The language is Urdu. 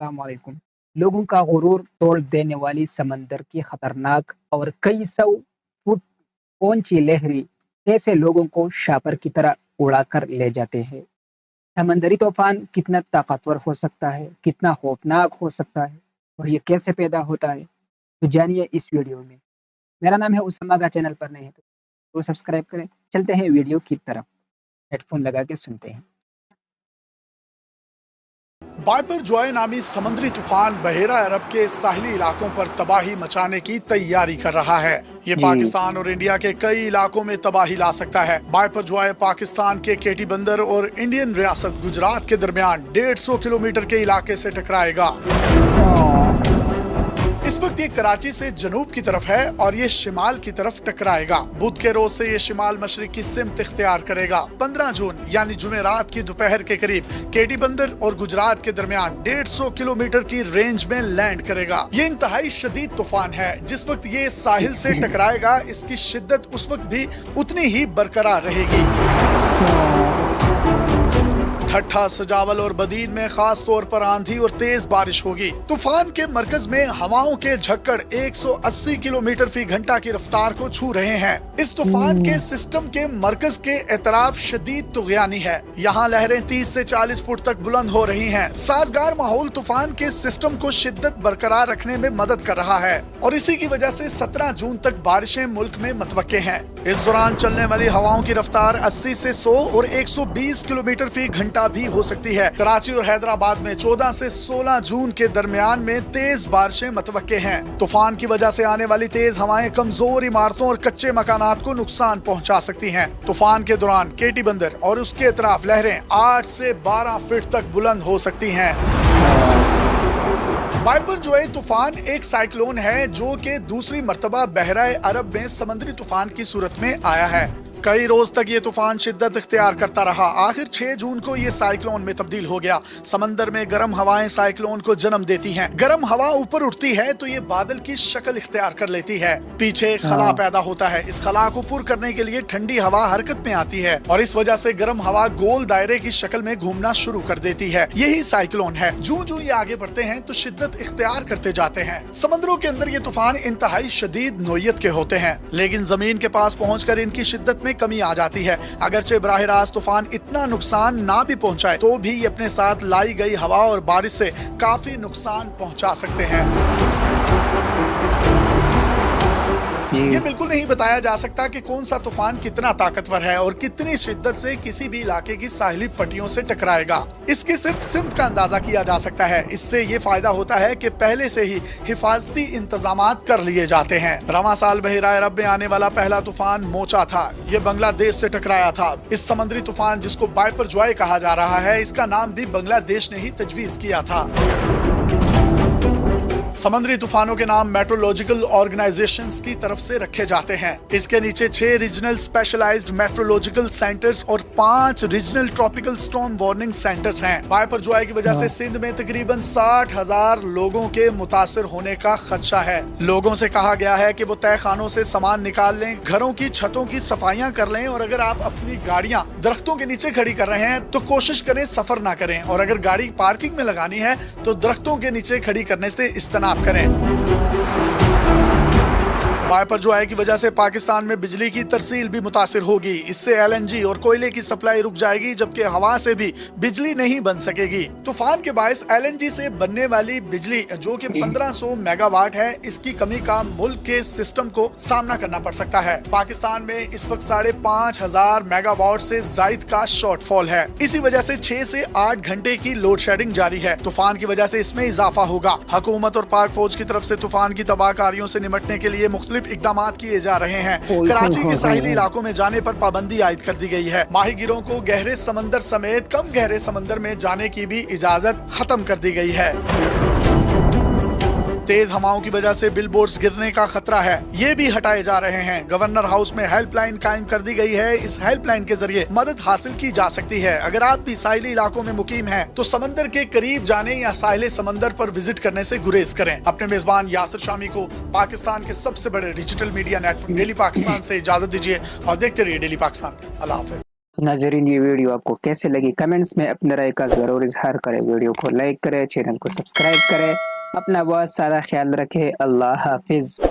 السلام علیکم۔ لوگوں کا غرور توڑ دینے والی سمندر کی خطرناک اور کئی سو فٹ اونچی لہری ایسے لوگوں کو شاپر کی طرح اڑا کر لے جاتے ہیں۔ سمندری طوفان کتنا طاقتور ہو سکتا ہے، کتنا خوفناک ہو سکتا ہے اور یہ کیسے پیدا ہوتا ہے، تو جانیے اس ویڈیو میں۔ میرا نام ہے اسامہ، کا چینل پر نہیں ہے تو سبسکرائب کریں۔ چلتے ہیں ویڈیو کی طرف، ہیڈ فون لگا کے سنتے ہیں۔ بائپر جوائے نامی سمندری طوفان بحیرہ عرب کے ساحلی علاقوں پر تباہی مچانے کی تیاری کر رہا ہے۔ یہ پاکستان اور انڈیا کے کئی علاقوں میں تباہی لا سکتا ہے۔ بائپر جوائے پاکستان کے کیٹی بندر اور انڈین ریاست گجرات کے درمیان 150 کلومیٹر کے علاقے سے ٹکرائے گا۔ اس وقت یہ کراچی سے جنوب کی طرف ہے اور یہ شمال کی طرف ٹکرائے گا۔ بدھ کے روز سے یہ شمال مشرق کی سمت اختیار کرے گا۔ 15 جون یعنی جمعرات کی دوپہر کے قریب کیٹی بندر اور گجرات کے درمیان 150 کلومیٹر کی رینج میں لینڈ کرے گا۔ یہ انتہائی شدید طوفان ہے۔ جس وقت یہ ساحل سے ٹکرائے گا اس کی شدت اس وقت بھی اتنی ہی برقرار رہے گی۔ ٹھٹھا، سجاول اور بدین میں خاص طور پر آندھی اور تیز بارش ہوگی۔ طوفان کے مرکز میں ہواؤں کے جھکڑ 180 کلومیٹر فی گھنٹہ کی رفتار کو چھو رہے ہیں۔ اس طوفان کے سسٹم کے مرکز کے اطراف شدید طغیانی ہے۔ یہاں لہریں 30 سے 40 فٹ تک بلند ہو رہی ہیں۔ سازگار ماحول طوفان کے سسٹم کو شدت برقرار رکھنے میں مدد کر رہا ہے اور اسی کی وجہ سے 17 جون تک بارشیں ملک میں متوقع ہیں۔ اس دوران چلنے والی ہواؤں کی رفتار 80 سے 100 اور 120 کلومیٹر فی گھنٹہ بھی ہو سکتی ہے۔ کراچی اور حیدرآباد میں 14 سے 16 جون کے درمیان میں تیز بارشیں متوقع ہیں۔ طوفان کی وجہ سے آنے والی تیز ہوائیں کمزور عمارتوں اور کچے مکانات کو نقصان پہنچا سکتی ہیں۔ طوفان کے دوران کیٹی بندر اور اس کے اطراف لہریں 8 سے 12 فٹ تک بلند ہو سکتی ہیں۔ بائپر جوائے طوفان ایک سائیکلون ہے جو کہ دوسری مرتبہ بحیرہ عرب میں سمندری طوفان کی صورت میں آیا ہے۔ کئی روز تک یہ طوفان شدت اختیار کرتا رہا۔ آخر 6 جون کو یہ سائیکلون میں تبدیل ہو گیا۔ سمندر میں گرم ہوائیں سائیکلون کو جنم دیتی ہیں۔ گرم ہوا اوپر اٹھتی ہے تو یہ بادل کی شکل اختیار کر لیتی ہے۔ پیچھے خلا پیدا ہوتا ہے۔ اس خلا کو پر کرنے کے لیے ٹھنڈی ہوا حرکت میں آتی ہے اور اس وجہ سے گرم ہوا گول دائرے کی شکل میں گھومنا شروع کر دیتی ہے۔ یہی سائیکلون ہے۔ جو یہ آگے بڑھتے ہیں تو شدت اختیار کرتے جاتے ہیں۔ سمندروں کے اندر یہ طوفان انتہائی شدید نوعیت کے ہوتے ہیں، لیکن زمین کے پاس پہنچ کر ان کی شدت میں کمی آ جاتی ہے۔ اگرچہ براہ راست طوفان اتنا نقصان نہ بھی پہنچائے تو بھی یہ اپنے ساتھ لائی گئی ہوا اور بارش سے کافی نقصان پہنچا سکتے ہیں۔ یہ بالکل نہیں بتایا جا سکتا کہ کون سا طوفان کتنا طاقتور ہے اور کتنی شدت سے کسی بھی علاقے کی ساحلی پٹیوں سے ٹکرائے گا۔ اس کی صرف سمت کا اندازہ کیا جا سکتا ہے۔ اس سے یہ فائدہ ہوتا ہے کہ پہلے سے ہی حفاظتی انتظامات کر لیے جاتے ہیں۔ رواں سال بحیرہ عرب میں آنے والا پہلا طوفان موچا تھا۔ یہ بنگلہ دیش سے ٹکرایا تھا۔ اس سمندری طوفان جس کو بائپر جوائے کہا جا رہا ہے، اس کا نام بھی بنگلہ دیش نے ہی تجویز کیا تھا۔ سمندری طوفانوں کے نام میٹرولوجیکل آرگنائزیشنز کی طرف سے رکھے جاتے ہیں۔ اس کے نیچے 6 ریجنل اسپیشلائزڈ میٹرولوجیکل سینٹرز اور 5 regional tropical storm warning centres ہیں۔ بائپر جوائے کی وجہ سے سندھ میں تقریباً 60,000 لوگوں کے متاثر ہونے کا خدشہ ہے۔ لوگوں سے کہا گیا ہے کہ وہ تہہ خانوں سے سامان نکال لیں، گھروں کی چھتوں کی صفائیاں کر لیں اور اگر آپ اپنی گاڑیاں درختوں کے نیچے کھڑی کر رہے ہیں تو کوشش کریں سفر نہ کریں، اور اگر گاڑی پارکنگ میں لگانی ہے تو درختوں کے نیچے کھڑی کرنے سے اجتناب کریں۔ بائپر جوائے کی وجہ سے پاکستان میں بجلی کی ترسیل بھی متاثر ہوگی۔ اس سے LNG اور کوئلے کی سپلائی رک جائے گی، جبکہ ہوا سے بھی بجلی نہیں بن سکے گی۔ طوفان کے باعث LNG سے بننے والی بجلی جو کہ 1500 میگا واٹ ہے، اس کی کمی کا ملک کے سسٹم کو سامنا کرنا پڑ سکتا ہے۔ پاکستان میں اس وقت 5,500 میگا واٹ سے زائد کا شارٹ فال ہے۔ اسی وجہ سے 6 سے 8 گھنٹے کی لوڈ شیڈنگ جاری ہے۔ طوفان کی وجہ سے اس میں اضافہ ہوگا۔ حکومت اور پاک فوج کی طرف سے طوفان کی تباہ کاریوں سے نمٹنے کے لیے مختلف اقدامات کیے جا رہے ہیں۔ کراچی کے ساحلی علاقوں میں جانے پر پابندی عائد کر دی گئی ہے۔ ماہی گیروں کو گہرے سمندر سمیت کم گہرے سمندر میں جانے کی بھی اجازت ختم کر دی گئی ہے۔ تیز ہواؤں کی وجہ سے بل بورڈز گرنے کا خطرہ ہے، یہ بھی ہٹائے جا رہے ہیں۔ گورنر ہاؤس میں ہیلپ لائن قائم کر دی گئی ہے۔ اس ہیلپ لائن کے ذریعے مدد حاصل کی جا سکتی ہے۔ اگر آپ بھی ساحلی علاقوں میں مقیم ہیں تو سمندر کے قریب جانے یا ساحل سمندر پر وزٹ کرنے سے گریز کریں۔ اپنے میزبان یاسر شامی کو پاکستان کے سب سے بڑے digital media network daily Pakistan سے اجازت دیجیے اور دیکھتے رہیے ڈیلی پاکستان۔ اللہ حافظ۔ ناظرین یہ ویڈیو آپ کو کیسے لگی کمنٹس میں اپنے رائے کا ضرور اظہار کریں، ویڈیو کو لائک کریں، چینل کو سبسکرائب کریں، اپنا بہت سارا خیال رکھیں، اللہ حافظ۔